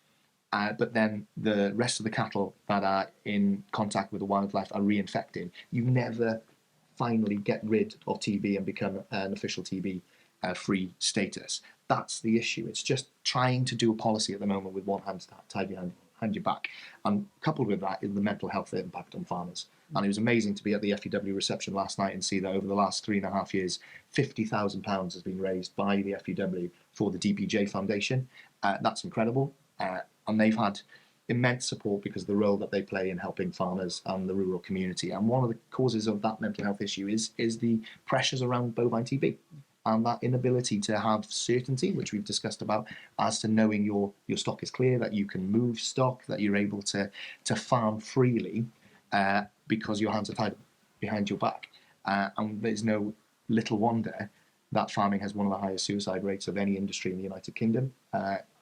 but then the rest of the cattle that are in contact with the wildlife are reinfected, you never finally get rid of TB and become an official TB free status. That's the issue. It's just trying to do a policy at the moment with one hand tied behind your back. And coupled with that is the mental health impact on farmers. And it was amazing to be at the FEW reception last night and see that over the last 3.5 years, £50,000 has been raised by the FEW for the DPJ Foundation. That's incredible. And they've had immense support because of the role that they play in helping farmers and the rural community. And one of the causes of that mental health issue is the pressures around bovine TB and that inability to have certainty, which we've discussed about, as to knowing your stock is clear, that you can move stock, that you're able to farm freely because your hands are tied behind your back. And there's no little wonder that farming has one of the highest suicide rates of any industry in the United Kingdom.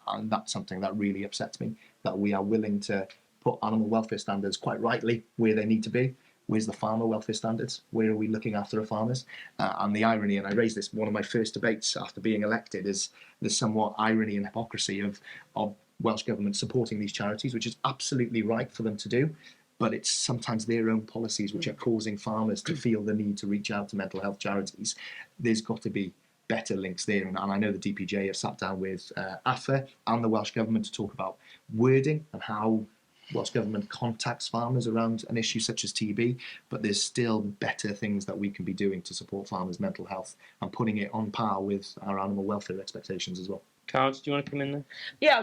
And that's something that really upsets me, that we are willing to put animal welfare standards quite rightly where they need to be. Where's the farmer welfare standards? Where are we looking after our farmers? And the irony, and I raised this one of my first debates after being elected, is the somewhat irony and hypocrisy of Welsh Government supporting these charities, which is absolutely right for them to do, but it's sometimes their own policies which are causing farmers to feel the need to reach out to mental health charities. There's got to be better links there, and I know the DPJ have sat down with AFA and the Welsh Government to talk about wording and how Welsh Government contacts farmers around an issue such as TB, but there's still better things that we can be doing to support farmers' mental health and putting it on par with our animal welfare expectations as well. Carl, do you want to come in there? Yeah,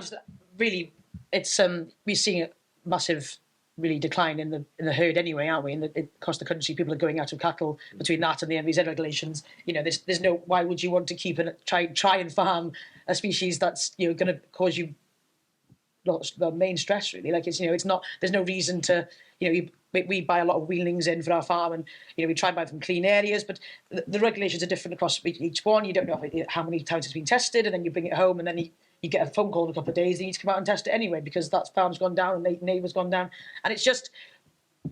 really, it's we're seeing a massive really decline in the herd anyway, aren't we? Across the country, people are going out of cattle. Between that and the NVZ regulations, there's no. Why would you want to keep and try and farm a species that's going to cause you the main stress, really? Like it's not. There's no reason to. We buy a lot of weanlings in for our farm, and we try and buy from clean areas, but the regulations are different across each one. You don't know how many times it's been tested, and then you bring it home, and then you get a phone call in a couple of days, they need to come out and test it anyway because that farm's gone down and neighbour's gone down. And it's just,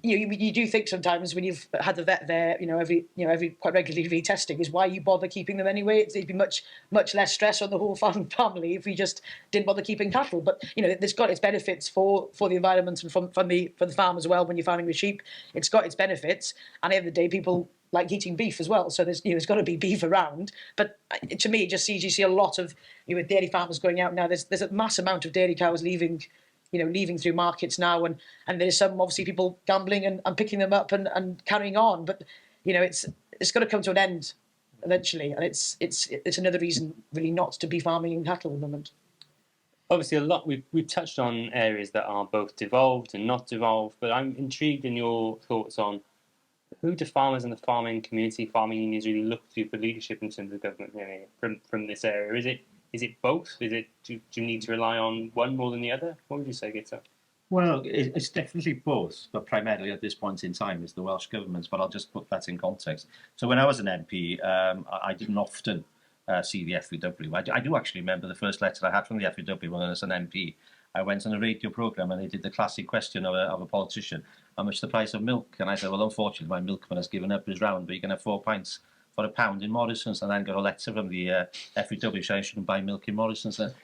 you do think sometimes when you've had the vet there, every quite regularly retesting, is why you bother keeping them anyway. It'd be much less stress on the whole family if we just didn't bother keeping cattle. But it's got its benefits for the environment and for the farm as well. When you're farming with sheep, it's got its benefits. And at the end of the day, people like eating beef as well, so there's got to be beef around. But to me, you see a lot of dairy farmers going out now. There's a mass amount of dairy cows leaving through markets now, and there's some obviously people gambling and picking them up and carrying on. But it's got to come to an end eventually, and it's another reason really not to be farming in cattle at the moment. Obviously, a lot we've touched on areas that are both devolved and not devolved, but I'm intrigued in your thoughts on who do farmers and the farming community, farming unions really look to for leadership in terms of government from this area? Is it both? Do you need to rely on one more than the other? What would you say, Guto? Well, it's definitely both, but primarily at this point in time is the Welsh Government, but I'll just put that in context. So when I was an MP, I didn't often see the FEW. I do actually remember the first letter I had from the FEW when I was an MP. I went on a radio programme and they did the classic question of a politician, how much the price of milk? And I said, well, unfortunately, my milkman has given up his round, but you can have 4 pints for £1 in Morrison's. And then got a letter from the FEW saying I shouldn't buy milk in Morrison's. And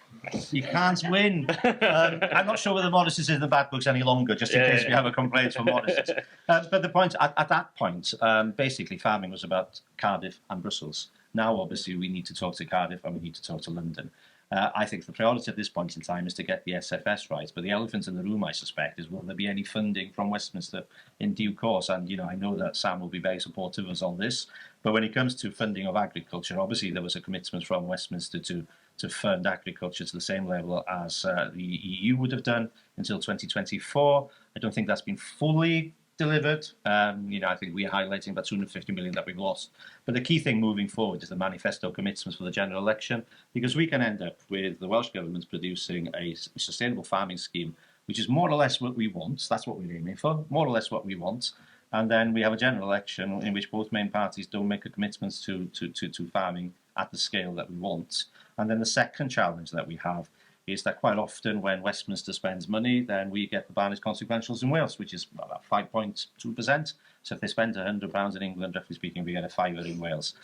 you can't win. I'm not sure whether Morrison's is in the bad books any longer, just in case we have a complaint from Morrison's. But the point, at that point, basically farming was about Cardiff and Brussels. Now, obviously, we need to talk to Cardiff and we need to talk to London. I think the priority at this point in time is to get the SFS right, but the elephant in the room, I suspect, is will there be any funding from Westminster in due course? And, I know that Sam will be very supportive of us on this, but when it comes to funding of agriculture, obviously there was a commitment from Westminster to fund agriculture to the same level as the EU would have done until 2024. I don't think that's been fully delivered. I think we're highlighting about 250 million that we've lost. But the key thing moving forward is the manifesto commitments for the general election, because we can end up with the Welsh Government producing a sustainable farming scheme, which is more or less what we want. That's what we're aiming for, more or less what we want. And then we have a general election in which both main parties don't make a commitment to farming at the scale that we want. And then the second challenge that we have is that quite often when Westminster spends money, then we get the Barnage consequentials in Wales, which is about 5.2%. So if they spend £100 in England, roughly speaking, we get a fiver in Wales.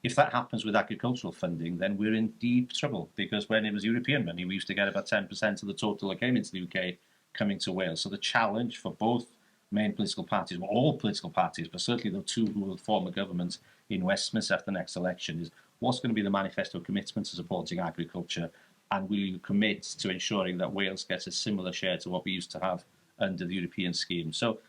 If that happens with agricultural funding, then we're in deep trouble, because when it was European money, we used to get about 10% of the total that came into the UK coming to Wales. So the challenge for both main political parties, well, all political parties, but certainly the two who will form a government in Westminster after the next election, is what's going to be the manifesto commitment to supporting agriculture, and will you commit to ensuring that Wales gets a similar share to what we used to have under the European scheme? So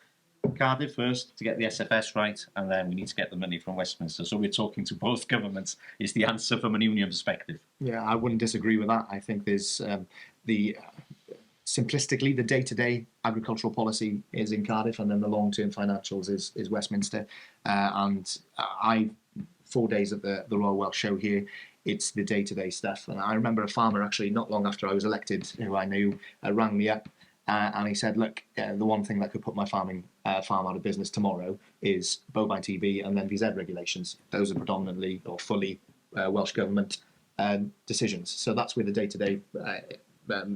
Cardiff first to get the SFS right, and then we need to get the money from Westminster. So we're talking to both governments is the answer from an union perspective. Yeah, I wouldn't disagree with that. I think there's simplistically, the day-to-day agricultural policy is in Cardiff, and then the long-term financials is Westminster. And 4 days at the Royal Welsh Show here, it's the day-to-day stuff. And I remember a farmer, actually, not long after I was elected, who I knew, rang me up, and he said, look, the one thing that could put my farm out of business tomorrow is bovine TB and then VZ regulations. Those are predominantly or fully Welsh Government decisions. So that's where the day-to-day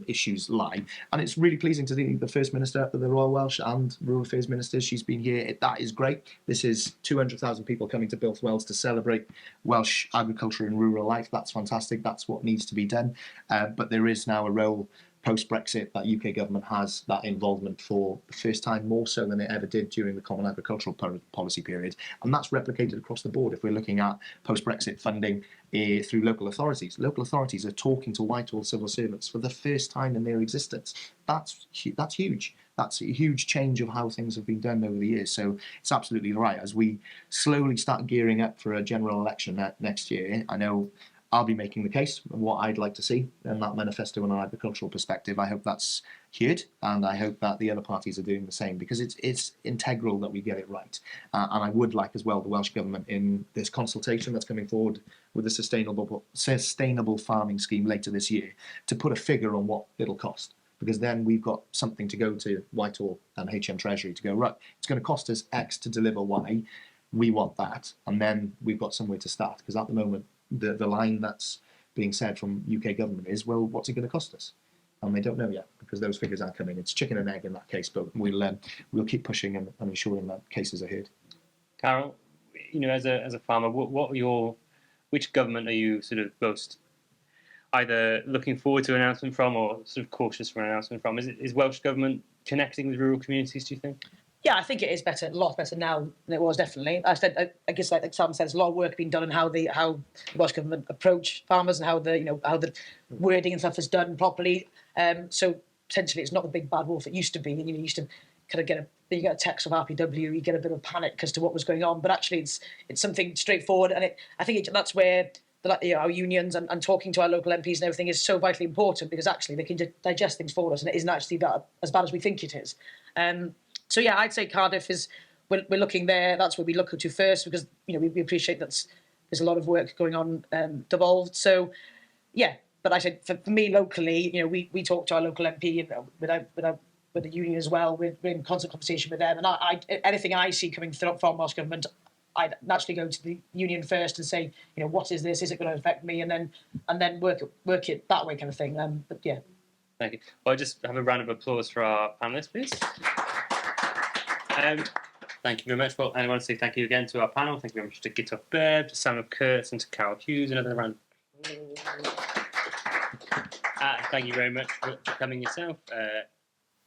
issues lie, and it's really pleasing to see the First Minister of the Royal Welsh and Rural Affairs Minister. She's been here. That is great. This is 200,000 people coming to Builth Wells to celebrate Welsh agriculture and rural life. That's fantastic. That's what needs to be done. But there is now a role post-Brexit that UK government has that involvement for the first time, more so than it ever did during the Common Agricultural Policy period. And that's replicated across the board. If we're looking at post-Brexit funding through local authorities are talking to Whitehall civil servants for the first time in their existence. That's huge. That's a huge change of how things have been done over the years. So it's absolutely right. As we slowly start gearing up for a general election next year, I know I'll be making the case of what I'd like to see in that manifesto on an agricultural perspective. I hope that's heard, and I hope that the other parties are doing the same, because it's integral that we get it right. And I would like as well the Welsh Government, in this consultation that's coming forward with the sustainable farming scheme later this year, to put a figure on what it'll cost. Because then we've got something to go to Whitehall and HM Treasury to go, right, it's going to cost us X to deliver Y. We want that. And then we've got somewhere to start. Because at the moment, the line that's being said from UK government is, well, what's it going to cost us? And they don't know yet, because those figures aren't coming. It's chicken and egg in that case, but we'll keep pushing and ensuring that cases are heard. Caryl, as a farmer, which government are you sort of most either looking forward to an announcement from, or sort of cautious for an announcement from? Is Welsh Government connecting with rural communities, do you think? Yeah, I think it is better, a lot better now than it was, definitely. I guess, like Sam said, there's a lot of work being done on how the Welsh Government approach farmers, and how the wording and stuff is done properly. So potentially it's not the big bad wolf it used to be. And you used to kind of get a text from RPW, you get a bit of panic as to what was going on. But actually it's something straightforward, and I think that's where our unions and talking to our local MPs and everything is so vitally important, because actually they can digest things for us, and it isn't actually as bad as we think it is. So yeah, I'd say Cardiff is, we're looking there. That's where we look to first, because we appreciate that there's a lot of work going on devolved. So yeah, but I said for me locally, we talk to our local MP with the union as well. We're in constant conversation with them, and anything I see coming from Welsh Government, I'd naturally go to the union first and say, what is this? Is it going to affect me? And then work it that way, kind of thing. But yeah. Thank you. Well, just have a round of applause for our panellists, please. Thank you very much. Well, I want to say thank you again to our panel. Thank you very much to Guto Bebb, to Sam Kurtz, and to Caryl Hughes. Another round. Thank you very much for coming yourself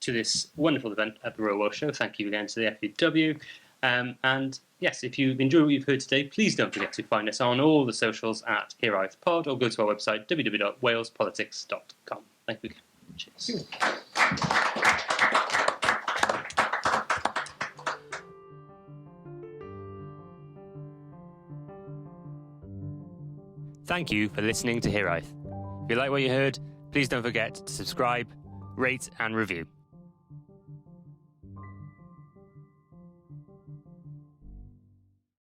to this wonderful event at the Royal Welsh Show. Thank you again to the FEW. And yes, if you enjoy what you've heard today, please don't forget to find us on all the socials at Hiraeth Pod, or go to our website www.walespolitics.com. Thank you. Cheers. Thank you for listening to Hiraeth. If you like what you heard, please don't forget to subscribe, rate and review.